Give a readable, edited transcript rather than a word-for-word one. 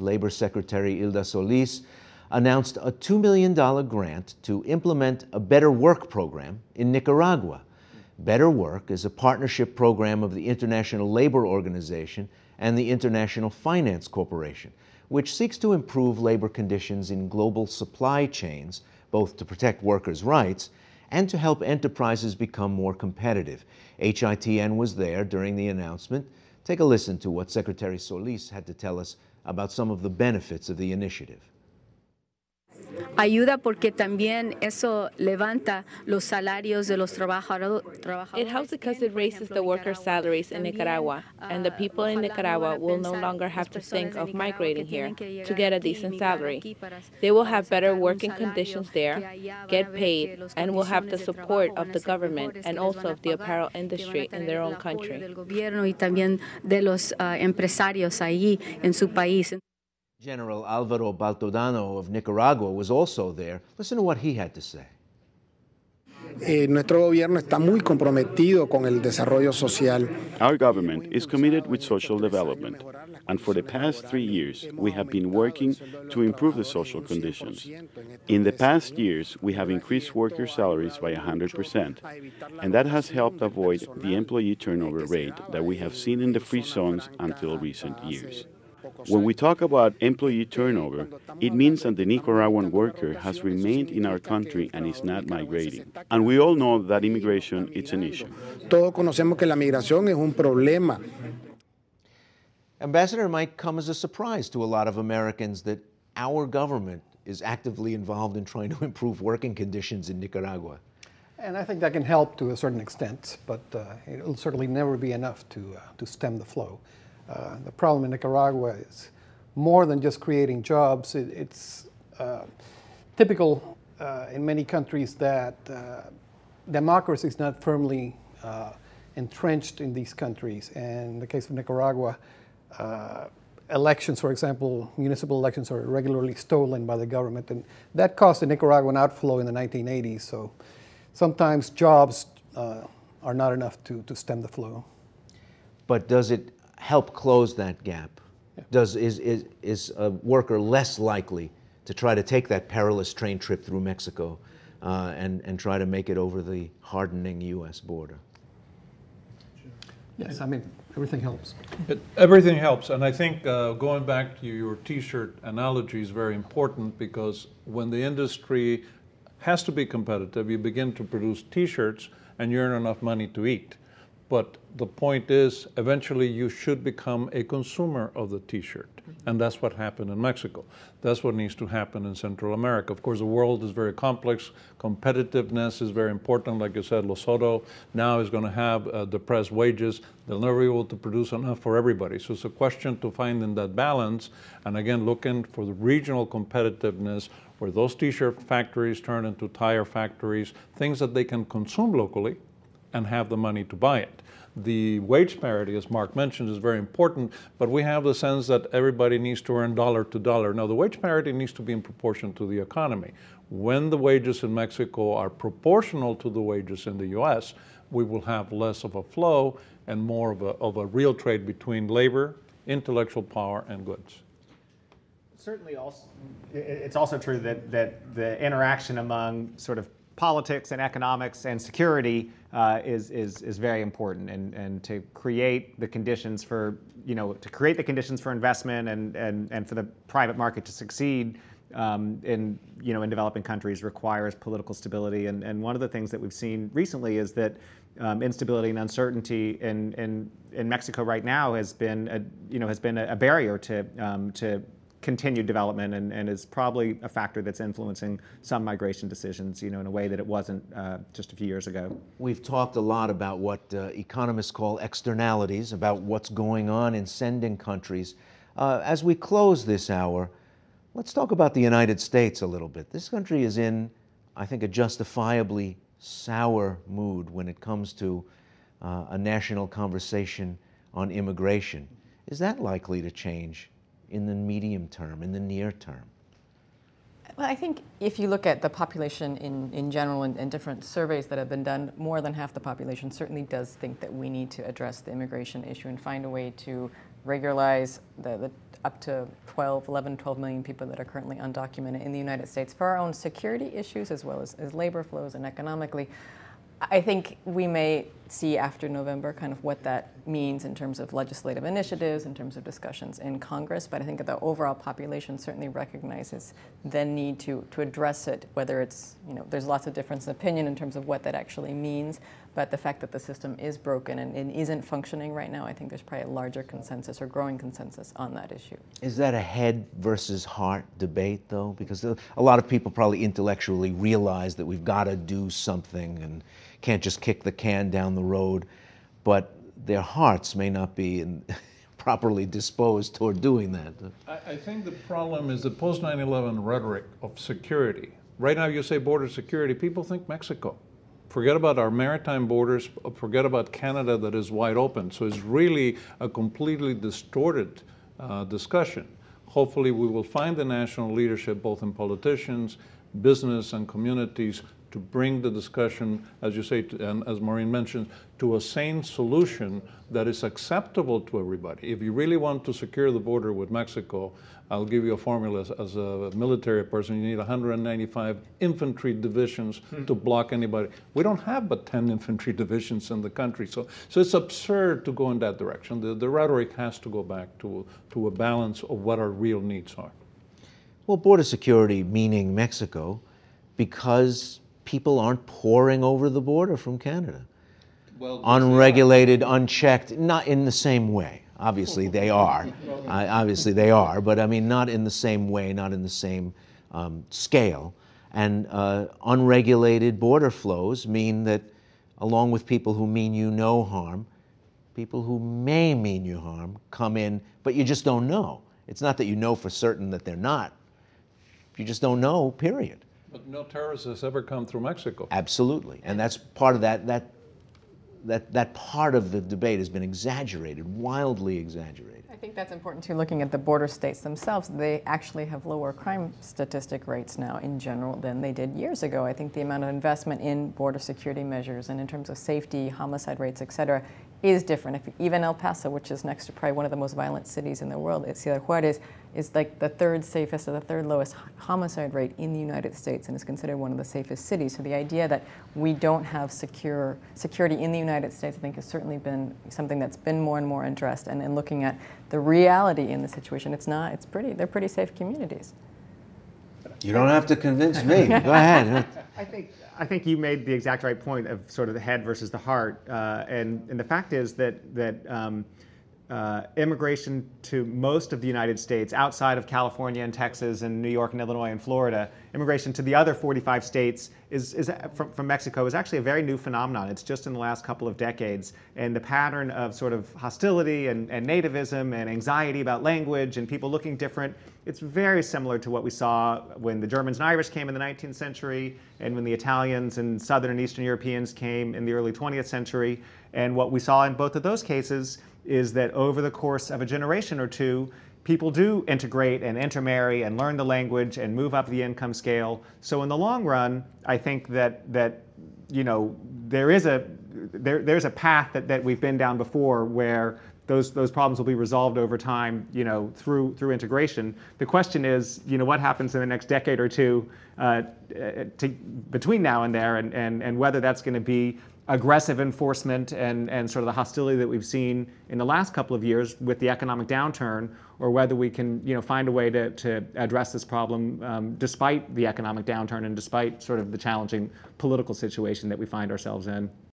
Labor Secretary Hilda Solis announced a $2 million grant to implement a Better Work program in Nicaragua. Better Work is a partnership program of the International Labor Organization and the International Finance Corporation, which seeks to improve labor conditions in global supply chains, both to protect workers' rights and to help enterprises become more competitive. HITN was there during the announcement. Take a listen to what Secretary Solis had to tell us about some of the benefits of the initiative. Ayuda porque también eso levanta los salarios de los trabajadores. It helps because it raises the workers' salaries in Nicaragua, and the people in Nicaragua will no longer have to think of migrating here to get a decent salary. They will have better working conditions there, get paid, and will have the support of the government and also of the apparel industry in their own country. Del gobierno y también de los empresarios allí en su país. General Alvaro Baltodano of Nicaragua was also there. Listen to what he had to say. Nuestro gobierno está muy comprometido con el desarrollo social. Our government is committed with social development, and for the past 3 years, we have been working to improve the social conditions. In the past years, we have increased worker salaries by 100%, and that has helped avoid the employee turnover rate that we have seen in the free zones until recent years. When we talk about employee turnover, it means that the Nicaraguan worker has remained in our country and is not migrating. And we all know that immigration is an issue. Todos conocemos que la migración es un problema. Ambassador, it might come as a surprise to a lot of Americans that our government is actively involved in trying to improve working conditions in Nicaragua. And I think that can help to a certain extent, but it will certainly never be enough to stem the flow. The problem in Nicaragua is more than just creating jobs. It's typical in many countries that democracy is not firmly entrenched in these countries. And in the case of Nicaragua, elections, for example, municipal elections are regularly stolen by the government. And that caused the Nicaraguan outflow in the 1980s. So sometimes jobs are not enough to stem the flow. But does it help close that gap? Yeah. Is a worker less likely to try to take that perilous train trip through Mexico and try to make it over the hardening U.S. border? Yes, I mean, everything helps. Everything helps, and I think going back to your T-shirt analogy is very important, because when the industry has to be competitive, you begin to produce T-shirts and you earn enough money to eat. But the point is, eventually you should become a consumer of the T-shirt. And that's what happened in Mexico. That's what needs to happen in Central America. Of course, the world is very complex. Competitiveness is very important. Like you said, Losoto now is going to have depressed wages. They'll never be able to produce enough for everybody. So it's a question to finding that balance. And again, looking for the regional competitiveness where those T-shirt factories turn into tire factories, things that they can consume locally and have the money to buy it. The wage parity, as Mark mentioned, is very important, but we have the sense that everybody needs to earn dollar to dollar. Now, the wage parity needs to be in proportion to the economy. When the wages in Mexico are proportional to the wages in the US, we will have less of a flow and more of a real trade between labor, intellectual power, and goods. Certainly, it's also true that the interaction among sort of politics and economics and security is very important, and to create the conditions for investment and for the private market to succeed in developing countries requires political stability. And one of the things that we've seen recently is that instability and uncertainty in Mexico right now has been a barrier to continued development, and is probably a factor that's influencing some migration decisions, in a way that it wasn't just a few years ago. We've talked a lot about what economists call externalities, about what's going on in sending countries. As we close this hour, let's talk about the United States a little bit. This country is in, I think, a justifiably sour mood when it comes to a national conversation on immigration. Is that likely to change in the medium term, in the near term? Well, I think if you look at the population in general and different surveys that have been done, more than half the population certainly does think that we need to address the immigration issue and find a way to regularize the up to 12 million people that are currently undocumented in the United States for our own security issues as well as labor flows and economically. I think we may see after November kind of what that means in terms of legislative initiatives, in terms of discussions in Congress, but I think that the overall population certainly recognizes the need to address it, whether it's, there's lots of difference in opinion in terms of what that actually means, but the fact that the system is broken and isn't functioning right now, I think there's probably a larger consensus or growing consensus on that issue. Is that a head versus heart debate, though? Because a lot of people probably intellectually realize that we've got to do something and can't just kick the can down the road, but their hearts may not be properly disposed toward doing that. I think the problem is the post 9/11 rhetoric of security. Right now you say border security, people think Mexico. Forget about our maritime borders, forget about Canada that is wide open. So it's really a completely distorted discussion. Hopefully we will find the national leadership, both in politicians, business, and communities, to bring the discussion, as you say, and as Maureen mentioned, to a sane solution that is acceptable to everybody. If you really want to secure the border with Mexico, I'll give you a formula. As a military person, you need 195 infantry divisions to block anybody. We don't have but 10 infantry divisions in the country, so it's absurd to go in that direction. The rhetoric has to go back to a balance of what our real needs are. Well, border security meaning Mexico, because people aren't pouring over the border from Canada. Well, unregulated, unchecked, not in the same way. Obviously they are. Obviously they are, but I mean not in the same way, not in the same scale. And unregulated border flows mean that along with people who mean you no harm, people who may mean you harm come in, but you just don't know. It's not that you know for certain that they're not. You just don't know, period. But no terrorist has ever come through Mexico. Absolutely, and that's part of that part of the debate has been exaggerated, wildly exaggerated. I think that's important too, looking at the border states themselves. They actually have lower crime statistic rates now in general than they did years ago. I think the amount of investment in border security measures and in terms of safety, homicide rates, et cetera, is different. Even El Paso, which is next to probably one of the most violent cities in the world, Ciudad Juarez, is like the third safest or the third lowest homicide rate in the United States and is considered one of the safest cities. So the idea that we don't have security in the United States, I think, has certainly been something that's been more and more addressed. And looking at the reality in the situation, they're pretty safe communities. You don't have to convince me. Go ahead. I think you made the exact right point of sort of the head versus the heart, and the fact is that immigration to most of the United States, outside of California and Texas and New York and Illinois and Florida, immigration to the other 45 states from Mexico is actually a very new phenomenon. It's just in the last couple of decades, and the pattern of sort of hostility and nativism and anxiety about language and people looking different, it's very similar to what we saw when the Germans and Irish came in the 19th century and when the Italians and Southern and Eastern Europeans came in the early 20th century. And what we saw in both of those cases is that over the course of a generation or two, people do integrate and intermarry and learn the language and move up the income scale. So in the long run, I think that there's a path that we've been down before where those problems will be resolved over time, through integration. The question is, what happens in the next decade or two between now and there, and whether that's going to be aggressive enforcement and sort of the hostility that we've seen in the last couple of years with the economic downturn, or whether we can find a way to address this problem despite the economic downturn and despite sort of the challenging political situation that we find ourselves in.